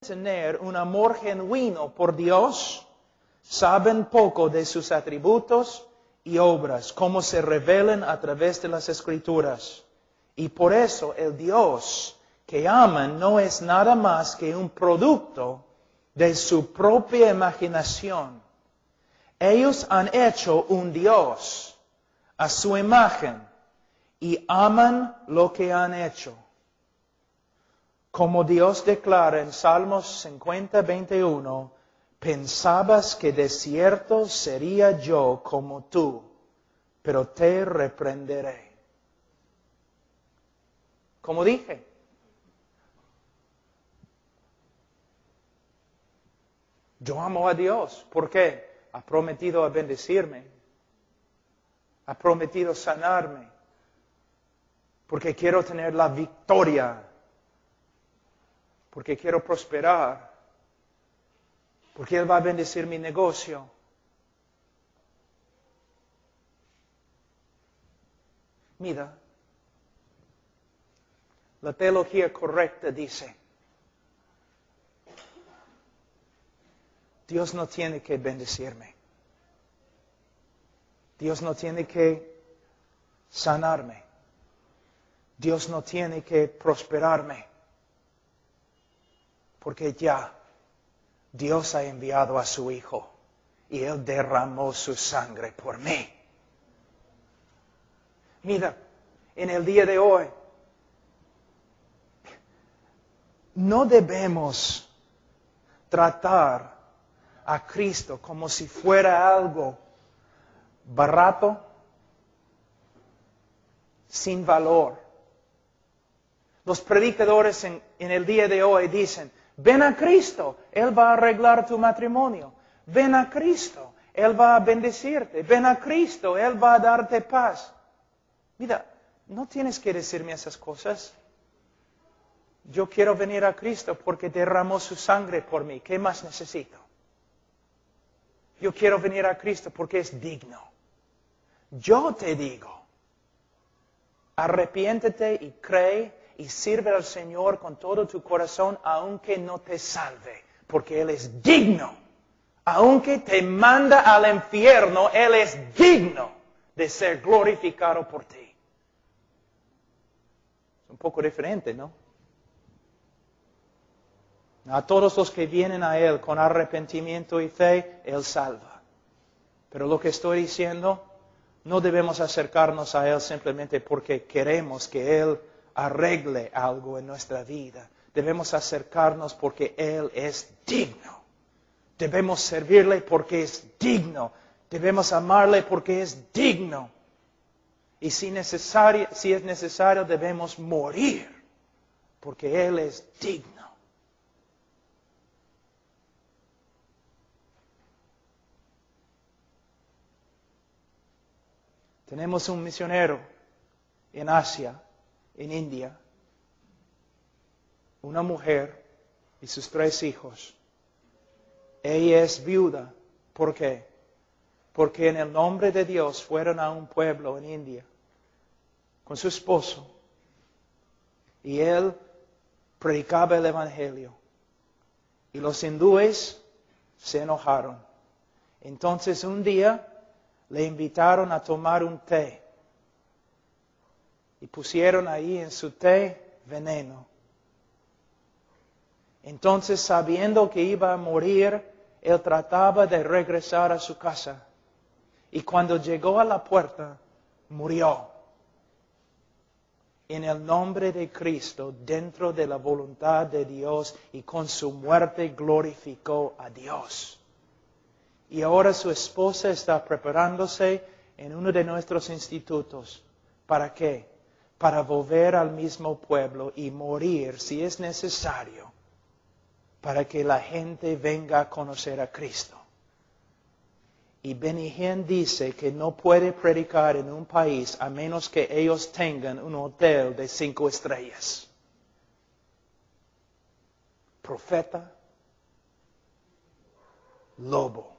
tener un amor genuino por Dios, saben poco de sus atributos y obras, cómo se revelan a través de las Escrituras. Y por eso el Dios que aman no es nada más que un producto de su propia imaginación. Ellos han hecho un Dios a su imagen y aman lo que han hecho. Como Dios declara en Salmos 50, 21, pensabas que de cierto sería yo como tú, pero te reprenderé. Como dije, yo amo a Dios. ¿Por qué? Ha prometido a bendecirme. Ha prometido sanarme. Porque quiero tener la victoria. Porque quiero prosperar. Porque Él va a bendecir mi negocio. Mira, la teología correcta dice, Dios no tiene que bendecirme. Dios no tiene que sanarme. Dios no tiene que prosperarme. Porque ya Dios ha enviado a su Hijo y Él derramó su sangre por mí. Mira, en el día de hoy, no debemos tratar a Cristo como si fuera algo barato, sin valor. Los predicadores en el día de hoy dicen, ven a Cristo, Él va a arreglar tu matrimonio. Ven a Cristo, Él va a bendecirte. Ven a Cristo, Él va a darte paz. Mira, no tienes que decirme esas cosas. Yo quiero venir a Cristo porque derramó su sangre por mí. ¿Qué más necesito? Yo quiero venir a Cristo porque es digno. Yo te digo, arrepiéntete y cree y sirve al Señor con todo tu corazón, aunque no te salve, porque Él es digno. Aunque te manda al infierno, Él es digno de ser glorificado por ti. Es un poco diferente, ¿no? A todos los que vienen a Él con arrepentimiento y fe, Él salva. Pero lo que estoy diciendo, no debemos acercarnos a Él simplemente porque queremos que Él arregle algo en nuestra vida. Debemos acercarnos porque Él es digno. Debemos servirle porque es digno. Debemos amarle porque es digno. Y si es necesario, debemos morir porque Él es digno. Tenemos un misionero en Asia, en India, una mujer y sus 3 hijos. Ella es viuda. ¿Por qué? Porque en el nombre de Dios fueron a un pueblo en India con su esposo y él predicaba el Evangelio. Y los hindúes se enojaron. Entonces un día le invitaron a tomar un té. Y pusieron ahí en su té veneno. Entonces, sabiendo que iba a morir, él trataba de regresar a su casa. Y cuando llegó a la puerta, murió. En el nombre de Cristo, dentro de la voluntad de Dios, y con su muerte glorificó a Dios. Y ahora su esposa está preparándose en uno de nuestros institutos. ¿Para qué? Para volver al mismo pueblo y morir si es necesario, para que la gente venga a conocer a Cristo. Y Benny Hinn dice que no puede predicar en un país a menos que ellos tengan un hotel de 5 estrellas. Profeta, lobo.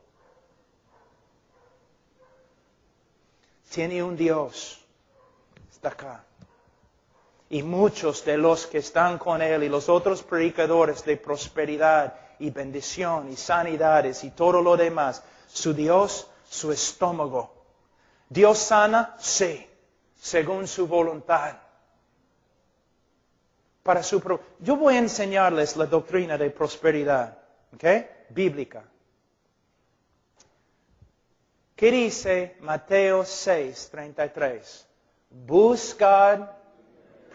Tiene un Dios, está acá, Y muchos de los que están con Él y los otros predicadores de prosperidad y bendición y sanidades y todo lo demás, su Dios, su estómago. ¿Dios sana? Sí, según su voluntad. Yo voy a enseñarles la doctrina de prosperidad, ¿ok? Bíblica. ¿Qué dice Mateo 6:33? Buscad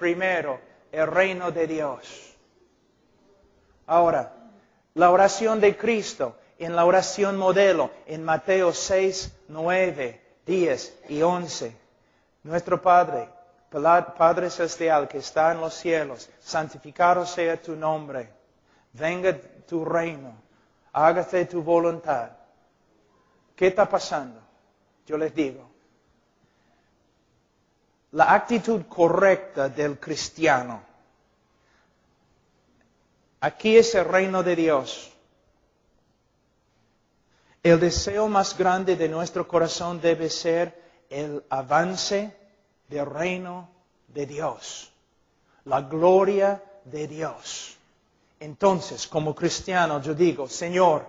primero el reino de Dios. Ahora, la oración de Cristo, en la oración modelo, en Mateo 6:9, 10 y 11. Nuestro Padre, Padre Celestial que está en los cielos, santificado sea tu nombre. Venga tu reino, hágase tu voluntad. ¿Qué está pasando? Yo les digo. La actitud correcta del cristiano. Aquí es el reino de Dios. El deseo más grande de nuestro corazón debe ser el avance del reino de Dios. La gloria de Dios. Entonces, como cristiano, yo digo, Señor,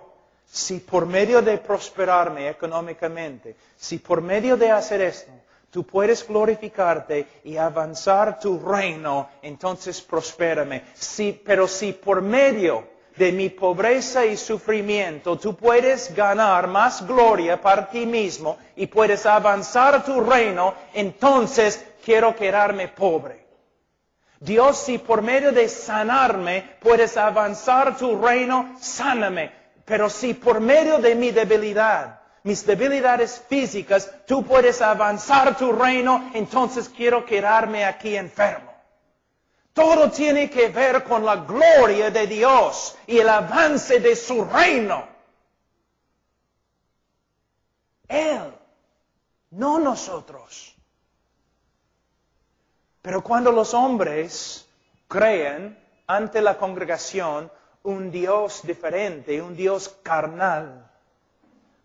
si por medio de prosperarme económicamente, si por medio de hacer esto, tú puedes glorificarte y avanzar tu reino, entonces prospérame. Pero si por medio de mi pobreza y sufrimiento tú puedes ganar más gloria para ti mismo y puedes avanzar tu reino, entonces quiero quedarme pobre. Dios, si por medio de sanarme puedes avanzar tu reino, sáname. Pero si por medio de mi debilidad, mis debilidades físicas, tú puedes avanzar tu reino, entonces quiero quedarme aquí enfermo. Todo tiene que ver con la gloria de Dios y el avance de su reino. Él, no nosotros. Pero cuando los hombres creen ante la congregación un Dios diferente, un Dios carnal,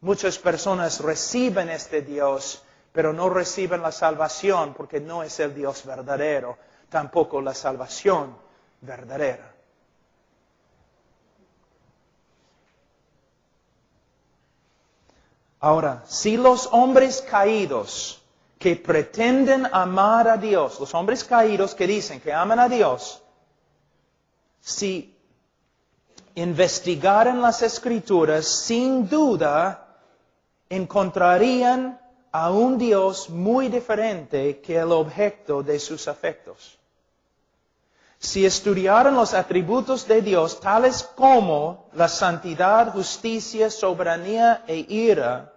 muchas personas reciben este Dios, pero no reciben la salvación porque no es el Dios verdadero, tampoco la salvación verdadera. Ahora, si los hombres caídos que pretenden amar a Dios, los hombres caídos que dicen que aman a Dios, si investigaran las Escrituras, sin duda encontrarían a un Dios muy diferente que el objeto de sus afectos. Si estudiaran los atributos de Dios, tales como la santidad, justicia, soberanía e ira,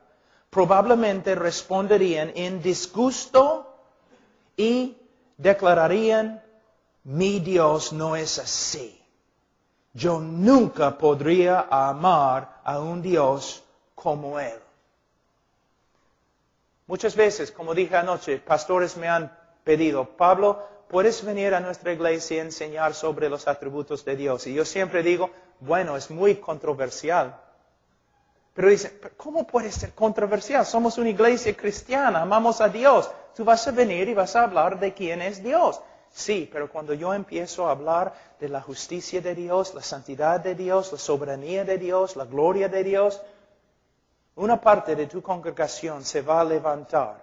probablemente responderían en disgusto y declararían, mi Dios no es así. Yo nunca podría amar a un Dios como Él. Muchas veces, como dije anoche, pastores me han pedido, Pablo, ¿puedes venir a nuestra iglesia y enseñar sobre los atributos de Dios? Y yo siempre digo, bueno, es muy controversial. Pero dicen, ¿cómo puede ser controversial? Somos una iglesia cristiana, amamos a Dios. Tú vas a venir y vas a hablar de quién es Dios. Sí, pero cuando yo empiezo a hablar de la justicia de Dios, la santidad de Dios, la soberanía de Dios, la gloria de Dios, una parte de tu congregación se va a levantar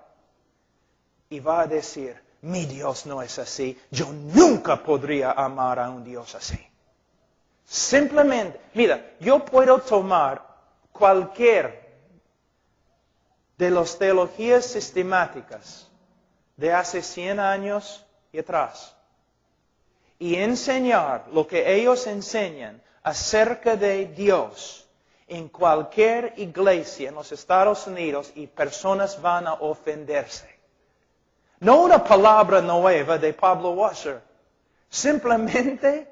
y va a decir, mi Dios no es así, yo nunca podría amar a un Dios así. Simplemente, mira, yo puedo tomar cualquier de las teologías sistemáticas de hace 100 años y atrás y enseñar lo que ellos enseñan acerca de Dios en cualquier iglesia en los Estados Unidos y personas van a ofenderse. No una palabra nueva de Pablo Washer, simplemente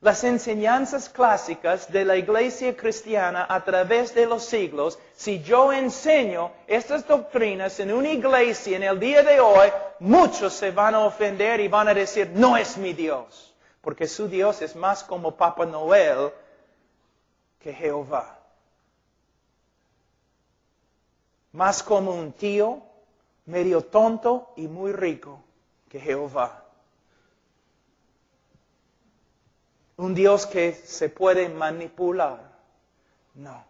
las enseñanzas clásicas de la iglesia cristiana a través de los siglos. Si yo enseño estas doctrinas en una iglesia en el día de hoy, muchos se van a ofender y van a decir, no es mi Dios, porque su Dios es más como Papá Noel que Jehová. Más como un tío, medio tonto y muy rico que Jehová. Un Dios que se puede manipular. No,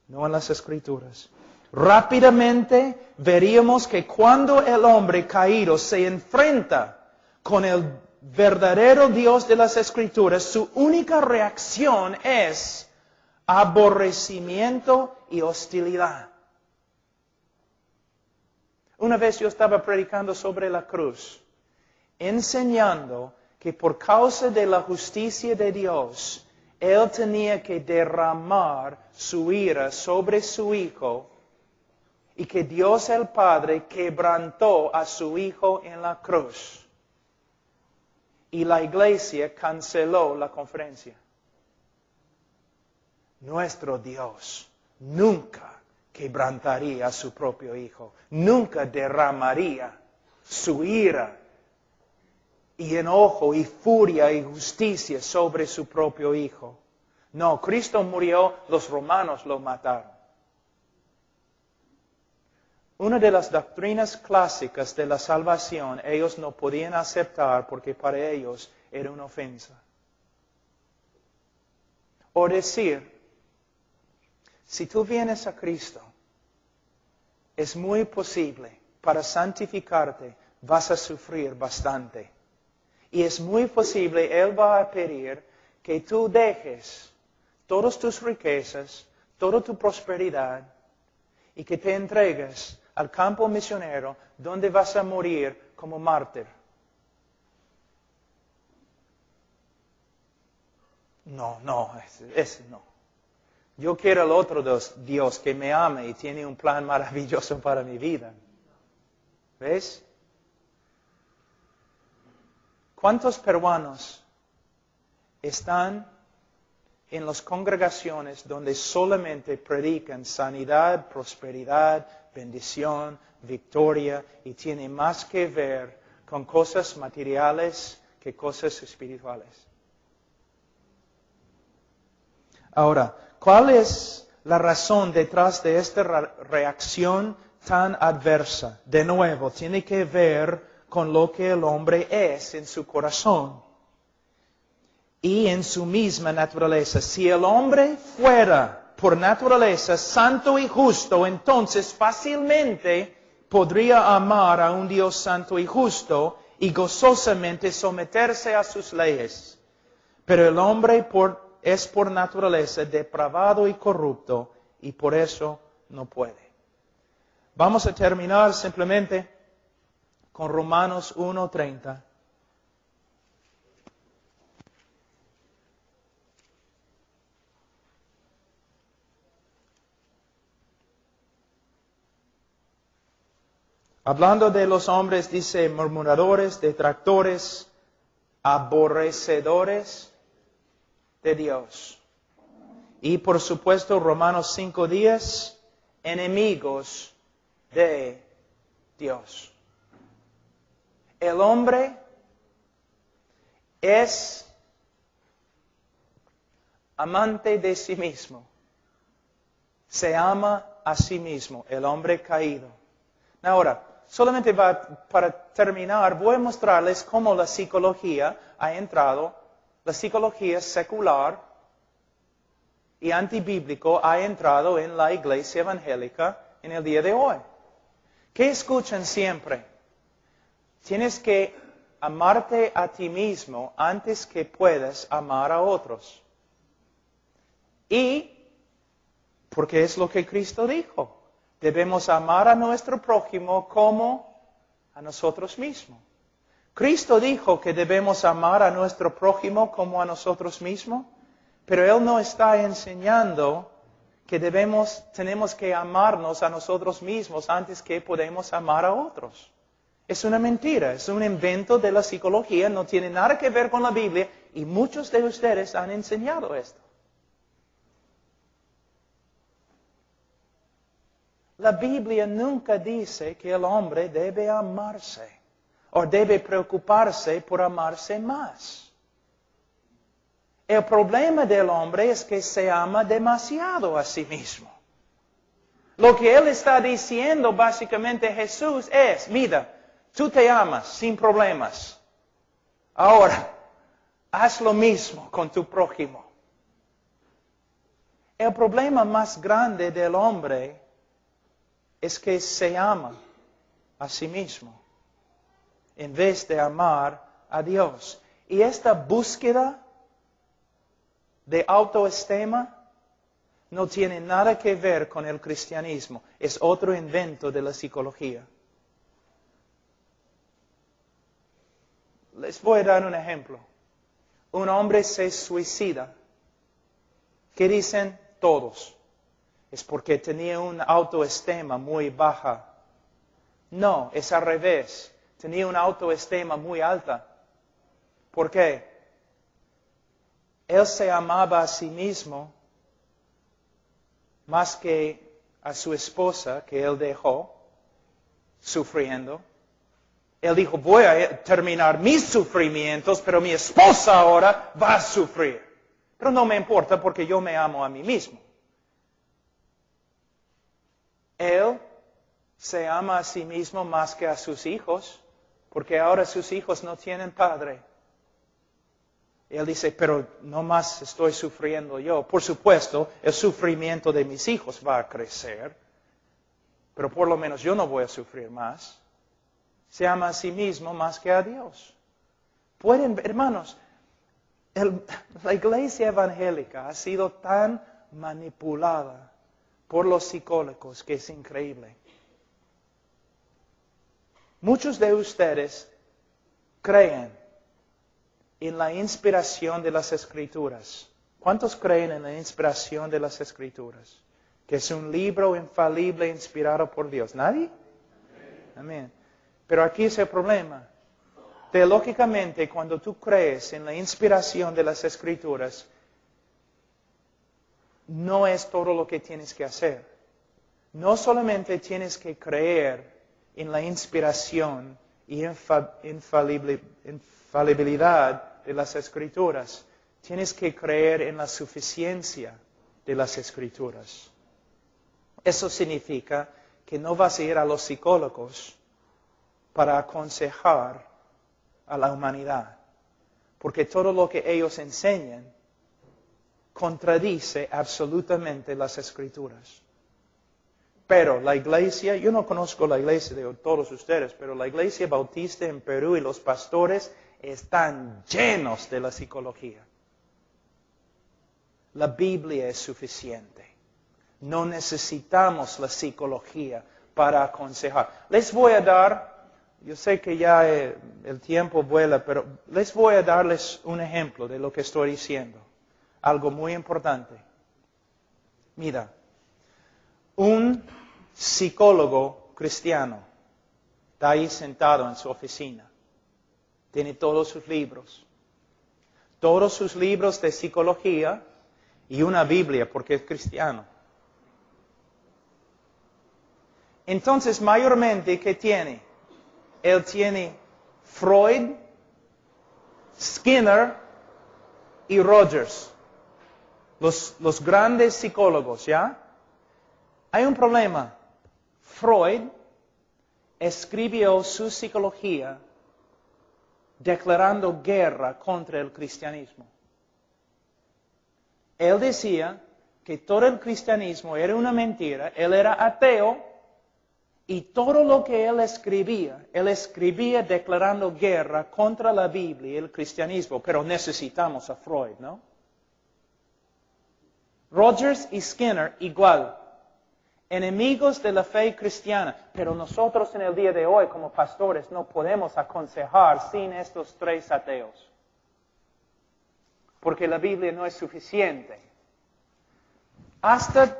no en las Escrituras. Rápidamente veríamos que cuando el hombre caído se enfrenta con el verdadero Dios de las Escrituras, su única reacción es aborrecimiento y hostilidad. Una vez yo estaba predicando sobre la cruz, enseñando que por causa de la justicia de Dios, Él tenía que derramar su ira sobre su Hijo y que Dios el Padre quebrantó a su Hijo en la cruz. Y la iglesia canceló la conferencia. Nuestro Dios nunca quebrantaría a su propio Hijo, nunca derramaría su ira y enojo y furia y justicia sobre su propio Hijo. No, Cristo murió, los romanos lo mataron. Una de las doctrinas clásicas de la salvación ellos no podían aceptar porque para ellos era una ofensa. O decir, si tú vienes a Cristo, es muy posible, para santificarte vas a sufrir bastante. Y es muy posible, Él va a pedir que tú dejes todas tus riquezas, toda tu prosperidad, y que te entregues al campo misionero donde vas a morir como mártir. No, ese no. Yo quiero el otro Dios que me ame y tiene un plan maravilloso para mi vida. ¿Ves? ¿Cuántos peruanos están en las congregaciones donde solamente predican sanidad, prosperidad, bendición, victoria y tiene más que ver con cosas materiales que cosas espirituales? Ahora, ¿cuál es la razón detrás de esta reacción tan adversa? De nuevo, tiene que ver con lo que el hombre es en su corazón y en su misma naturaleza. Si el hombre fuera por naturaleza santo y justo, entonces fácilmente podría amar a un Dios santo y justo y gozosamente someterse a sus leyes. Pero el hombre es por naturaleza depravado y corrupto y por eso no puede. Vamos a terminar simplemente con Romanos 1:30. Hablando de los hombres, dice murmuradores, detractores, aborrecedores de Dios. Y por supuesto, Romanos 5:10, enemigos de Dios. El hombre es amante de sí mismo. Se ama a sí mismo, el hombre caído. Ahora, solamente para terminar, voy a mostrarles cómo la psicología ha entrado, la psicología secular y antibíblico ha entrado en la iglesia evangélica en el día de hoy. ¿Qué escuchan siempre? Tienes que amarte a ti mismo antes que puedas amar a otros. Y, porque es lo que Cristo dijo, debemos amar a nuestro prójimo como a nosotros mismos. Cristo dijo que debemos amar a nuestro prójimo como a nosotros mismos, pero Él no está enseñando que tenemos que amarnos a nosotros mismos antes que podemos amar a otros. Es una mentira, es un invento de la psicología, no tiene nada que ver con la Biblia y muchos de ustedes han enseñado esto. La Biblia nunca dice que el hombre debe amarse o debe preocuparse por amarse más. El problema del hombre es que se ama demasiado a sí mismo. Lo que Él está diciendo básicamente Jesús es, mira, tú te amas sin problemas. Ahora, haz lo mismo con tu prójimo. El problema más grande del hombre es que se ama a sí mismo en vez de amar a Dios. Y esta búsqueda de autoestima no tiene nada que ver con el cristianismo. Es otro invento de la psicología. Les voy a dar un ejemplo. Un hombre se suicida. ¿Qué dicen todos? Es porque tenía una autoestima muy baja. No, es al revés. Tenía una autoestima muy alta. ¿Por qué? Él se amaba a sí mismo más que a su esposa que él dejó sufriendo. Él dijo, voy a terminar mis sufrimientos, pero mi esposa ahora va a sufrir. Pero no me importa porque yo me amo a mí mismo. Él se ama a sí mismo más que a sus hijos, porque ahora sus hijos no tienen padre. Él dice, pero no más estoy sufriendo yo. Por supuesto, el sufrimiento de mis hijos va a crecer, pero por lo menos yo no voy a sufrir más. Se ama a sí mismo más que a Dios. Pueden, hermanos, la iglesia evangélica ha sido tan manipulada por los psicólogos que es increíble. Muchos de ustedes creen en la inspiración de las Escrituras. ¿Cuántos creen en la inspiración de las Escrituras? Que es un libro infalible inspirado por Dios. ¿Nadie? Amén. Pero aquí es el problema. Teológicamente, cuando tú crees en la inspiración de las Escrituras, no es todo lo que tienes que hacer. No solamente tienes que creer en la inspiración y infalibilidad de las Escrituras, tienes que creer en la suficiencia de las Escrituras. Eso significa que no vas a ir a los psicólogos para aconsejar a la humanidad, porque todo lo que ellos enseñan contradice absolutamente las Escrituras. Pero la iglesia, yo no conozco la iglesia de todos ustedes, pero la iglesia bautista en Perú y los pastores están llenos de la psicología. La Biblia es suficiente. No necesitamos la psicología para aconsejar. Les voy a dar, yo sé que ya el tiempo vuela, pero les voy a darles un ejemplo de lo que estoy diciendo. Algo muy importante. Mira, un psicólogo cristiano está ahí sentado en su oficina. Tiene todos sus libros. Todos sus libros de psicología y una Biblia porque es cristiano. Entonces, mayormente, ¿qué tiene? Él tiene Freud, Skinner y Rogers. Los grandes psicólogos, ¿ya? Hay un problema. Freud escribió su psicología declarando guerra contra el cristianismo. Él decía que todo el cristianismo era una mentira, él era ateo, y todo lo que él escribía declarando guerra contra la Biblia y el cristianismo, pero necesitamos a Freud, ¿no? Rogers y Skinner igual. Enemigos de la fe cristiana, pero nosotros en el día de hoy como pastores no podemos aconsejar sin estos tres ateos, porque la Biblia no es suficiente. Hasta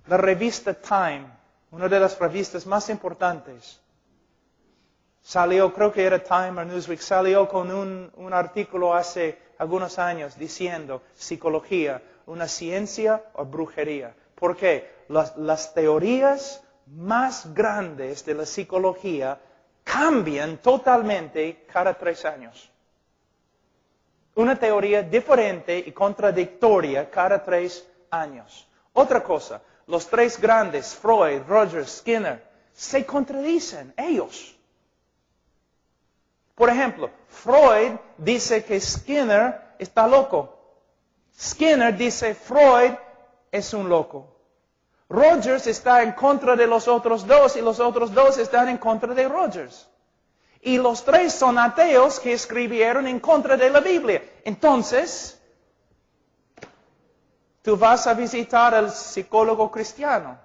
la revista Time, una de las revistas más importantes, salió, creo que era Time o Newsweek, salió con un artículo hace algunos años diciendo psicología, una ciencia o brujería. ¿Por qué? Las teorías más grandes de la psicología cambian totalmente cada 3 años. Una teoría diferente y contradictoria cada 3 años. Otra cosa, los tres grandes, Freud, Rogers, Skinner, se contradicen ellos. Por ejemplo, Freud dice que Skinner está loco. Skinner dice Freud es un loco. Rogers está en contra de los otros dos y los otros dos están en contra de Rogers. Y los tres son ateos que escribieron en contra de la Biblia. Entonces, tú vas a visitar al psicólogo cristiano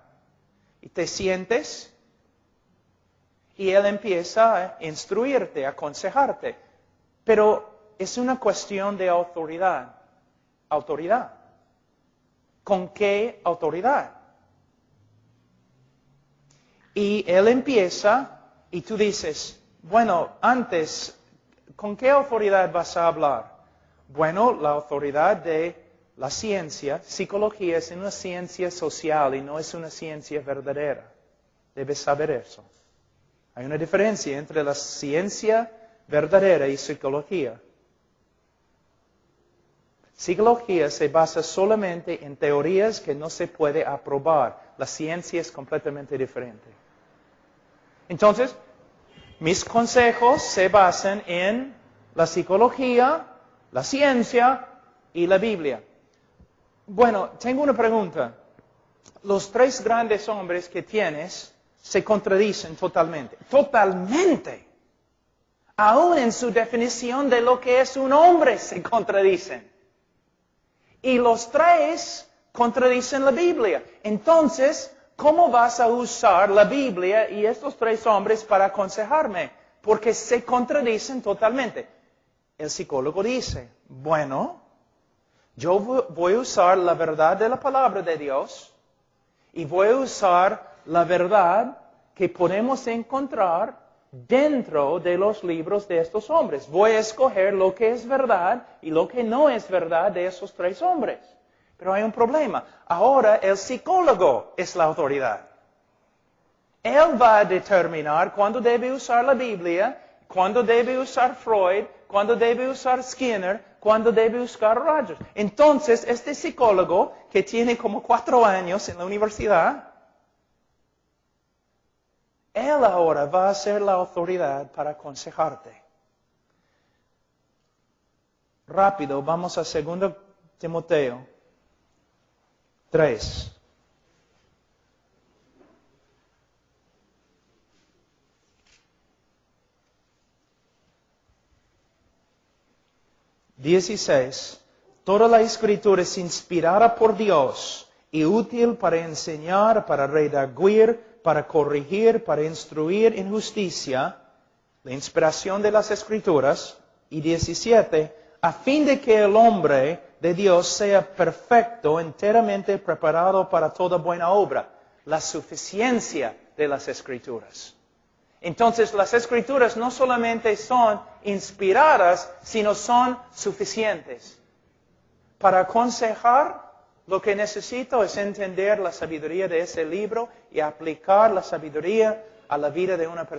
y te sientes y él empieza a instruirte, a aconsejarte. Pero es una cuestión de autoridad. Autoridad. ¿Con qué autoridad? Y él empieza y tú dices, bueno, antes, ¿con qué autoridad vas a hablar? Bueno, la autoridad de la ciencia. Psicología es una ciencia social y no es una ciencia verdadera. Debes saber eso. Hay una diferencia entre la ciencia verdadera y psicología. Psicología se basa solamente en teorías que no se puede aprobar. La ciencia es completamente diferente. Entonces, mis consejos se basan en la psicología, la ciencia y la Biblia. Bueno, tengo una pregunta. Los tres grandes hombres que tienes se contradicen totalmente. Totalmente. Aún en su definición de lo que es un hombre se contradicen. Y los tres contradicen la Biblia. Entonces, ¿cómo vas a usar la Biblia y estos tres hombres para aconsejarme? Porque se contradicen totalmente. El psicólogo dice, bueno, yo voy a usar la verdad de la palabra de Dios y voy a usar la verdad que podemos encontrar dentro de los libros de estos hombres. Voy a escoger lo que es verdad y lo que no es verdad de esos tres hombres. Pero hay un problema. Ahora el psicólogo es la autoridad. Él va a determinar cuándo debe usar la Biblia, cuándo debe usar Freud, cuándo debe usar Skinner, cuándo debe usar Rogers. Entonces, este psicólogo, que tiene como 4 años en la universidad, él ahora va a ser la autoridad para aconsejarte. Rápido, vamos a 2 Timoteo 3. Toda la Escritura es inspirada por Dios y útil para enseñar, para redarguir, para corregir, para instruir en justicia, la inspiración de las Escrituras. Y 17, a fin de que el hombre de Dios sea perfecto, enteramente preparado para toda buena obra. La suficiencia de las Escrituras. Entonces, las Escrituras no solamente son inspiradas, sino son suficientes. Para aconsejar, lo que necesito es entender la sabiduría de ese libro y aplicar la sabiduría a la vida de una persona.